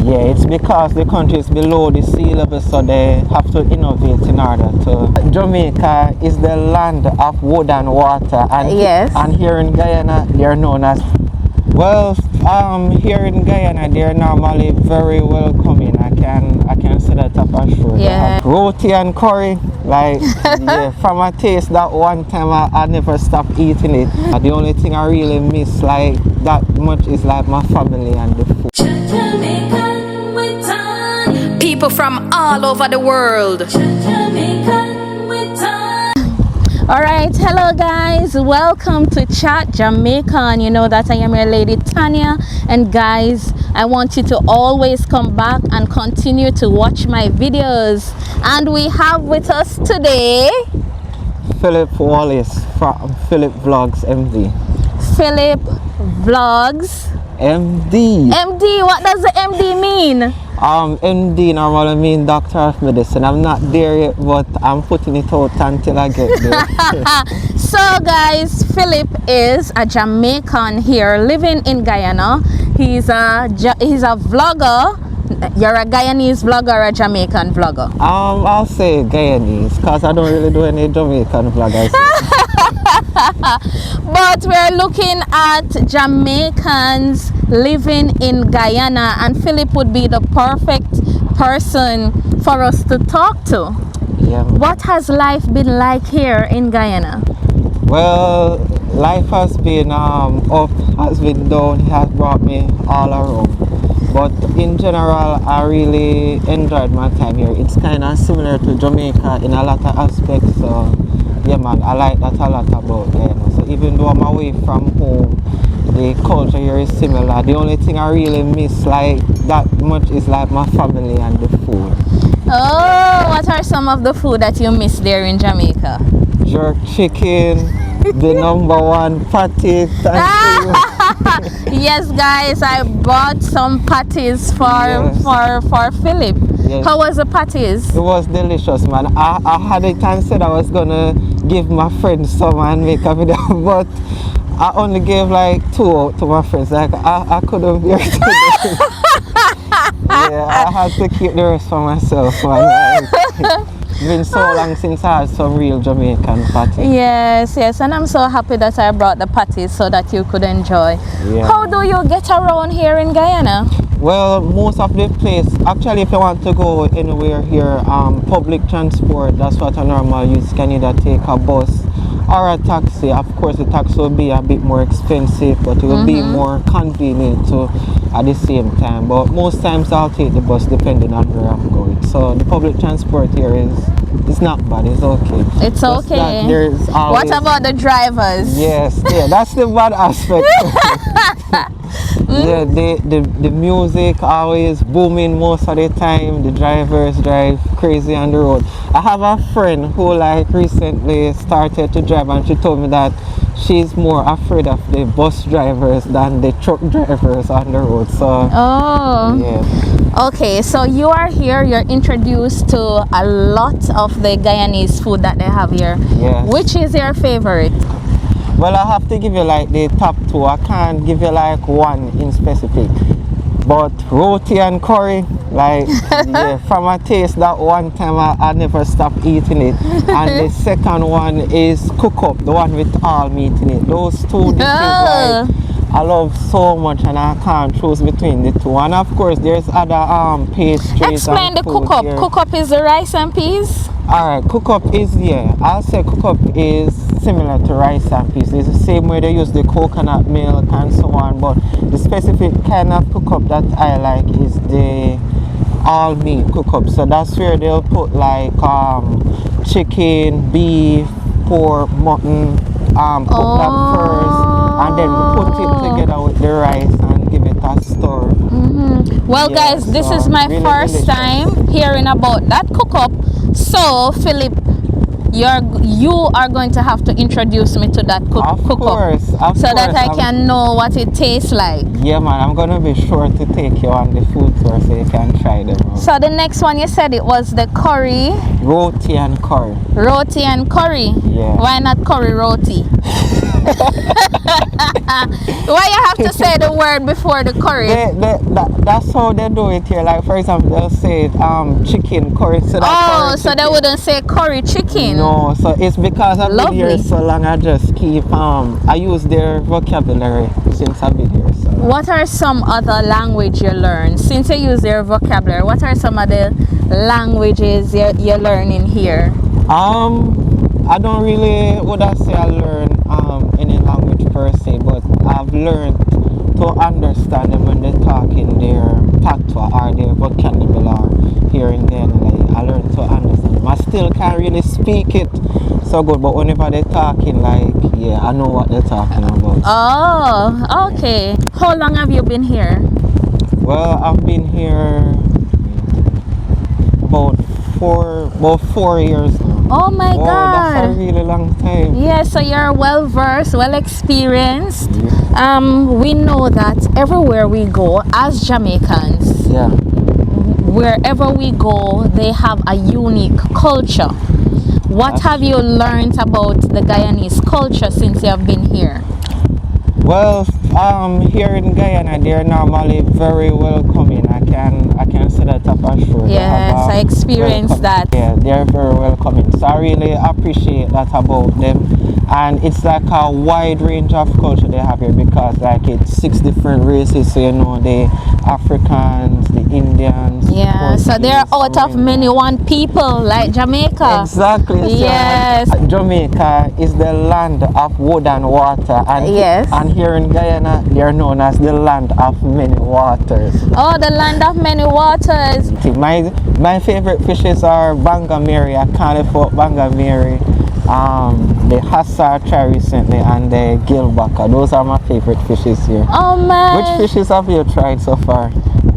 Yeah, it's because the country is below the sea level, so they have to innovate in order to. Jamaica is the land of wood and water, and Yes. and here in Guyana, they are known as. Well, here in Guyana, they're normally very welcoming. I can say that for sure. Yeah. Roti and curry, like yeah, from a taste that one time I never stopped eating it. The only thing I really miss like that much is like my family and the food. Jamaican with Tania. People from all over the world. Jamaican with Tania. All right, hello guys, welcome to Chat Jamaican. You know that I am your lady Tania, and guys, I want you to always come back and continue to watch my videos. And we have with us today Philip Wallace from Philip Vlogs MD. Philip Vlogs MD. MD. What does the MD mean? MD normally mean Doctor of Medicine. I'm not there yet, but I'm putting it out until I get there. So guys, Philip is a Jamaican here living in Guyana. He's a vlogger. You're a Guyanese vlogger or a Jamaican vlogger? I'll say Guyanese because I don't really do any Jamaican vloggers. But we're looking at Jamaicans living in Guyana, and Philip would be the perfect person for us to talk to. Yeah. What has life been like here in Guyana? Well, life has been up, has been down, it has brought me all around. But in general, I really enjoyed my time here. It's kind of similar to Jamaica in a lot of aspects. So, yeah, man, I like that a lot about Guyana. So even though I'm away from home, the culture here is similar. The only thing I really miss like that much is like my family and the food. Oh, what are some of the food that you miss there in Jamaica? Jerk chicken, the number one patty. Thank you. Yes, guys, I bought some patties for Philip. Yes. How was the patties? It was delicious, man. I had it and said I was gonna give my friends some and make a video, but I only gave like 2 out to my friends. Like I couldn't bear to yeah, I had to keep the rest for myself, man. It's been so long since I had some real Jamaican patties. Yes, and I'm so happy that I brought the patties so that you could enjoy. Yeah. How do you get around here in Guyana? Well, most of the place, actually if you want to go anywhere here, public transport, that's what I normally use. You can either take a bus or a taxi. Of course the taxi will be a bit more expensive, but it will be more convenient too at the same time. But most times I'll take the bus depending on where I'm going. So the public transport here it's not bad, it's okay. It's Just okay. that there's always, What about the drivers? yes, yeah, that's the bad aspect. Yeah, the music always booming most of the time. The drivers drive crazy on the road. I have a friend who like recently started to drive, and she told me that she's more afraid of the bus drivers than the truck drivers on the road. So Oh. yeah. Okay, so you are here, you're introduced to a lot of the Guyanese food that they have here. Yes. Which is your favorite? Well, I have to give you like the top 2. I can't give you like one in specific. But roti and curry, like yeah, from a taste that one time I never stopped eating it. And the second one is cook up, the one with all meat in it. Those 2 dishes like I love so much, and I can't choose between the 2. And of course there's other pastries. Explain the cook up. Here. Cook up is the rice and peas? Alright, cook up is, yeah, I'll say cook up is similar to rice and peas. It's the same way they use the coconut milk and so on, but the specific kind of cook up that I like is the all meat cook up. So that's where they'll put like chicken, beef, pork, mutton, cook that first, and then put it together with the rice and give it a stir. Well, Yeah, guys, this so is my really first delicious. time hearing about that cook up. So Philip, you are going to have to introduce me to that cook up so that I can know what it tastes like. Yeah, man, I'm gonna be sure to take you on the food tour so you can try them out. So the next one you said it was the curry. Roti and curry. Roti and curry. Yeah. Why not curry roti? Why you have to say the word before the curry? That's how they do it here. Like for example, they'll say chicken curry. So Oh, so they wouldn't say curry chicken. No, so it's because I've been here Lovely. so long. I just keep I use their vocabulary since I've been here. So What are some other language you learn? Since you use their vocabulary, what are some of the languages you're learning here? I don't really would I say I learn any language per se, but I've learned to understand them when they talk in their patois or their vocabulary here in Guyana. Like, I learned to understand them. I still can't really speak it so good, but whenever they're talking, like, yeah, I know what they're talking about. Oh, okay. How long have you been here? Well, I've been here about 4 years now. Oh my Oh, that's a God. really long time. Yeah, so you're well versed, well experienced. We know that everywhere we go as Jamaicans, Yeah. wherever we go, they have a unique culture. What have you learned about the Guyanese culture since you have been here? Well, here in Guyana, they're normally very welcoming. I can say that for sure. They Yes, have, I experienced welcome- that. Yeah, they're very welcoming. So I really appreciate that about them. And it's like a wide range of culture they have here because like it's 6 different races. So you know the Africans, the Indians. Yeah, so they're Portuguese, out of many one people like Jamaica. Exactly. So, Yes. Jamaica is the land of wood and water, and Yes. and here in Guyana, they are known as the land of many waters. Oh, the land of many waters. My favorite fishes are bangameri. I can't afford bangameri. The hassa I tried recently, and the gilbaka. Those are my favorite fishes here. Oh man. Which fishes have you tried so far?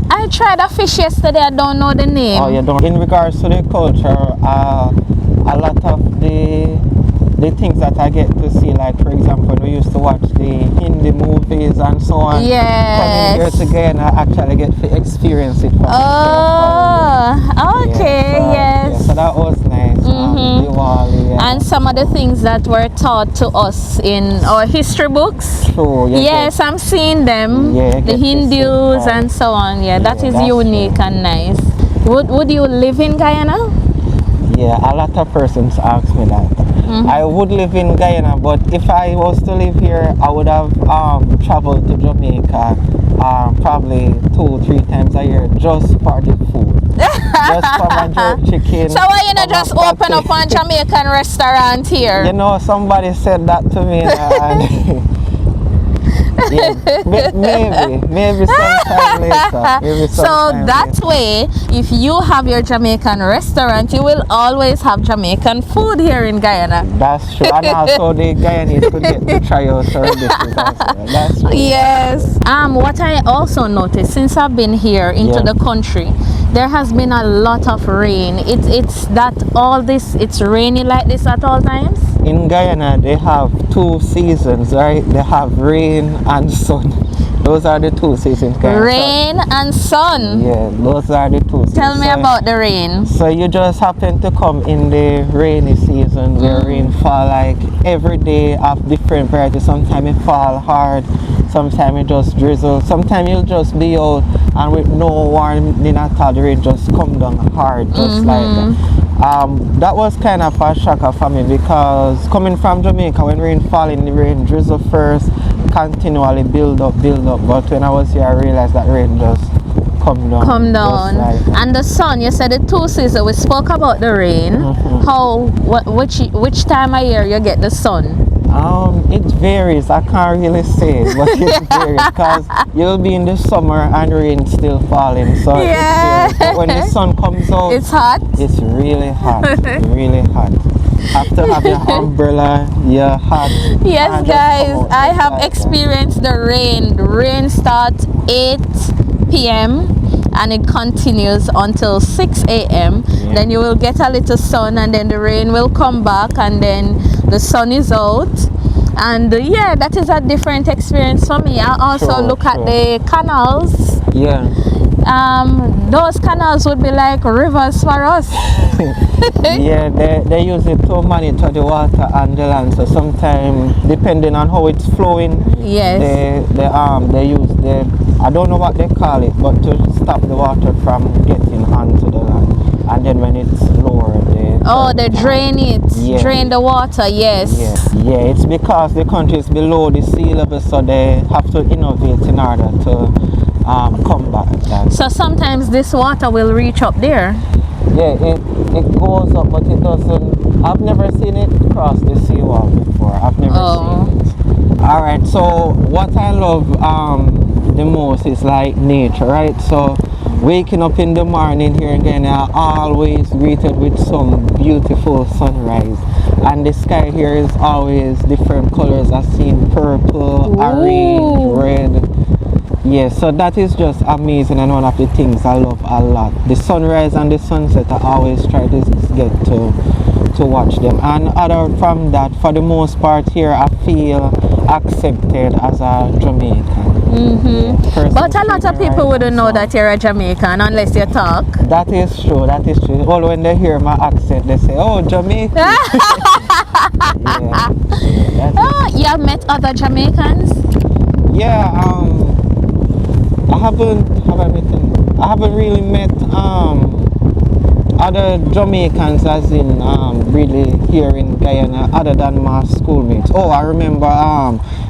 I tried a fish yesterday, I don't know the name. Oh, you don't. In regards to the culture, a lot of the things that I get to see, like for example, we used to watch the Hindi movies and so on. Coming here Yes. to Guyana, I actually get to experience it. For Oh, okay, Yeah, yes. so that was nice. Diwali, yeah. And some of the things that were taught to us in our history books. True, you Yes, I'm seeing them. Yeah, you The get to see Hindus that. and so on. Yeah, that Yeah, is that's unique true. and nice. Would you live in Guyana? Yeah, a lot of persons ask me that. I would live in Guyana, but if I was to live here, I would have traveled to Jamaica probably 2-3 times a year just for the food. Just for my jerk chicken. So why you not for my just open up patty. a Jamaican restaurant here? You know, somebody said that to me. And yeah, maybe sometime later. Maybe So sometime that later. way, if you have your Jamaican restaurant, you will always have Jamaican food here in Guyana. That's true. And also the Guyanese could get to try out our dishes also. That's true. Yes. What I also noticed since I've been here into Yeah. the country, there has been a lot of rain. It's that all this, it's rainy like this at all times. In Guyana, they have 2 seasons, right? They have rain and sun. Those are the 2 seasons. Guyana. Rain and sun. Yeah, those are the 2 seasons. Tell me So- about the rain. So you just happen to come in the rainy season where rain fall like every day of different varieties. Sometimes it fall hard, sometimes it just drizzle, sometimes you'll just be out and with no warning at all, the rain just come down hard, just like that. That was kind of a shocker for me because coming from Jamaica, when rain falling, the rain drizzle first, continually build up. But when I was here, I realized that rain just come down. Come just down. like that. And the sun, you said the 2 seasons. We spoke about the rain. Which time of year you get the sun? It varies. I can't really say, but it varies because you'll be in the summer and rain still falling. So Yeah. it varies. But when the sun comes out, It's hot. it's really hot. Really hot. Have to have your umbrella, your hat. Yes, and just guys, come out I just have like that. experienced the rain. The rain starts 8 p.m. and it continues until 6 a.m. Yeah. Then you will get a little sun and then the rain will come back and then the sun is out. And yeah, that is a different experience for me. I also Sure, look at sure. the canals. Yeah. those canals would be like rivers for us. Yeah, they use it to monitor the water and the land. So sometimes, depending on how it's flowing, Yes. they use the, I don't know what they call it, but to stop the water from getting onto the land. And then when it's lower, They drain it, Yeah. drain the water. Yes. Yeah, it's because the country is below the sea level, so they have to innovate in order to combat that. So sometimes this water will reach up there. Yeah, it goes up, but it doesn't. I've never seen it cross the seawall before. I've never seen it. All right. So what I love the most is like nature, right? So waking up in the morning here in Guyana, always greeted with some beautiful sunrise, and the sky here is always different colors. I've seen purple, orange, red. Yeah, so that is just amazing, and one of the things I love a lot. The sunrise and the sunset, I always try to get to watch them. And other from that, for the most part here, I feel accepted as a Jamaican. Yeah, But a lot of people wouldn't know that you're a Jamaican unless you talk. That is true, that is true. All when they hear my accent, they say, oh, Jamaican. You have met other Jamaicans? Yeah, I haven't really met other Jamaicans as in really here in Guyana other than my schoolmates. Oh, I remember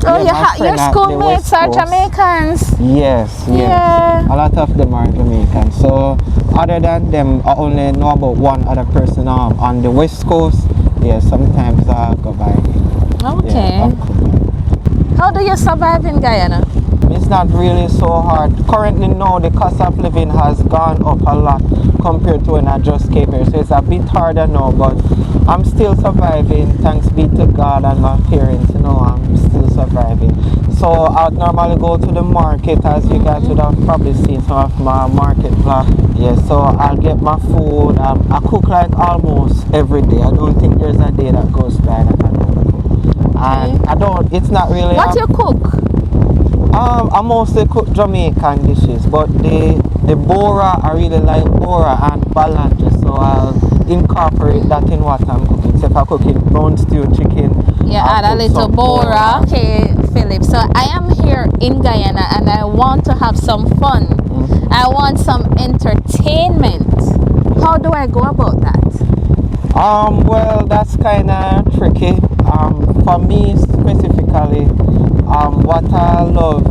Your schoolmates are Jamaicans? Yes. Yeah. A lot of them are Jamaicans. So other than them, I only know about one other person on the West Coast. Yeah, sometimes I go by. Okay. Yeah, How do you survive in Guyana? it's not really so hard. Currently now the cost of living has gone up a lot compared to when I just came here. So it's a bit harder now, but I'm still surviving. Thanks be to God and my parents, I'm still surviving. So I'd normally go to the market, as you guys would have probably seen some of my market vlog. Yeah, so I'll get my food. I cook like almost every day. I don't think there's a day that goes by that I don't cook. And it's not really... What you cook? I mostly cook Jamaican dishes, but the bora, I really like bora and balanja, so I'll incorporate that in what I'm cooking. So if I'm cooking brown stew chicken, Add a little bora. Okay, Philip. So I am here in Guyana and I want to have some fun. I want some entertainment. How do I go about that? Well, that's kind of tricky. For me specifically, what I love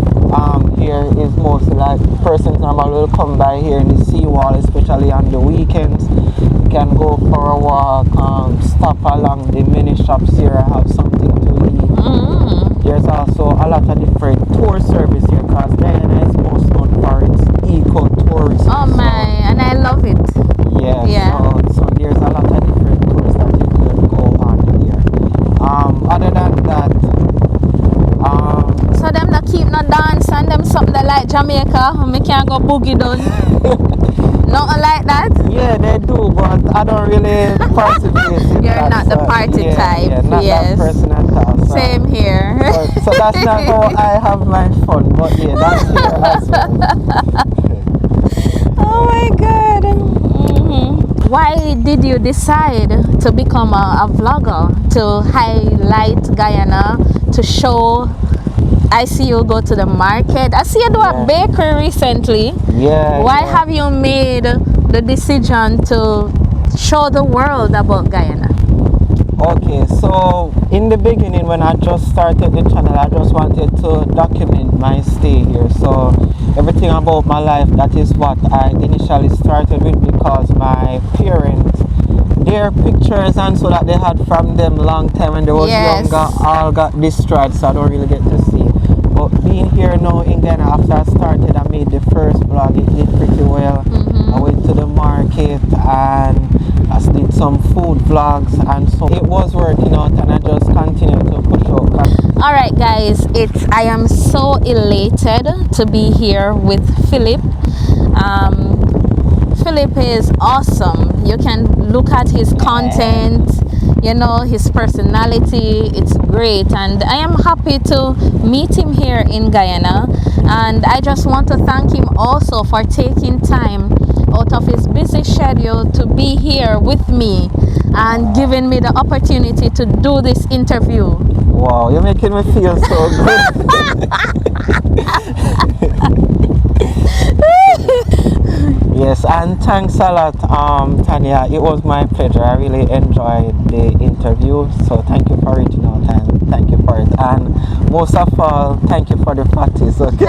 here is mostly like persons normally will come by here in the seawall, especially on the weekends. You can go for a walk, stop along the mini shops here, have something to eat. There's also a lot of different tour service here because Guyana is most known for its eco-tourism. Oh my, and I love it. Yeah. So there's a lot of different tours that you could go on here. Other than that, so them not keep no dance and them something that like Jamaica, me can't go boogie down. Nothing like that? Yeah, they do, but I don't really participate in You're that, not the party type. Yeah, not Yes. that person at all. So, Same here. so that's not how I have my fun, but yeah, that's here as well. Oh my God. Why did you decide to become a vlogger, to highlight Guyana, to show? I see you go to the market. I see you do a bakery recently. Yeah. Why have you made the decision to show the world about Guyana? Okay, so in the beginning when I just started the channel, I just wanted to document my stay here. So everything about my life, that is what I initially started with, because my parents, their pictures and so that they had from them long time when they was younger, all got destroyed, so I don't really get to see. But being here now in Ghana, after I started, I made the first vlog. It did pretty well. I went to the market and I did some food vlogs, and so it was working out, and I just continued to push out. All right, guys, I am so elated to be here with Philip. Philip is awesome. You can look at his content, his personality. It's great, and I am happy to meet him here in Guyana. And I just want to thank him also for taking time schedule to be here with me and giving me the opportunity to do this interview. Wow, you're making me feel so good. Yes, and thanks a lot, Tania. It was my pleasure. I really enjoyed the interview. So thank you for reaching out and thank you for it. And most of all, thank you for the parties. Okay.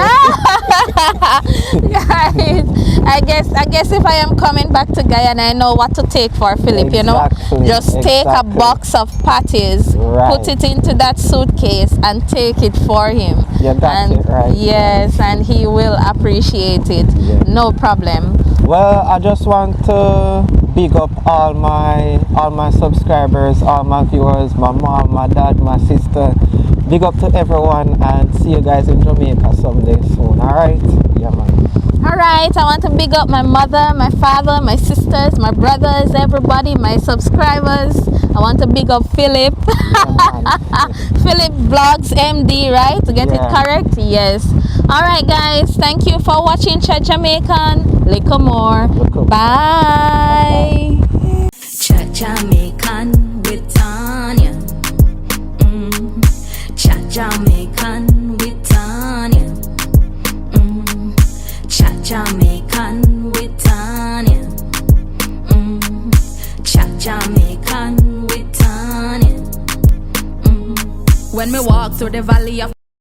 Guys, I guess if I am coming back to Guyana, I know what to take for Philip. You know, just take a box of patties, put it into that suitcase, and take it for him. Yeah, that's it, right? Yes, and he will appreciate it. Yeah. No problem. Well, I just want to big up all my subscribers, all my viewers, my mom, my dad, my sister. Big up to everyone and see you guys in Jamaica someday soon. Alright? Yeah, man. Alright, I want to big up my mother, my father, my sisters, my brothers, everybody, my subscribers. I want to big up Philip. Yeah, Philip Vlogs MD, right? To get it correct? Yes. Alright guys, thank you for watching Chat Jamaican. Little more. Bye. Chat Jamaican with Tania. Chat Jamaican with Tania. Chat Jamaican with Tania. Chat Jamaican with Tania. When me walk through the valley of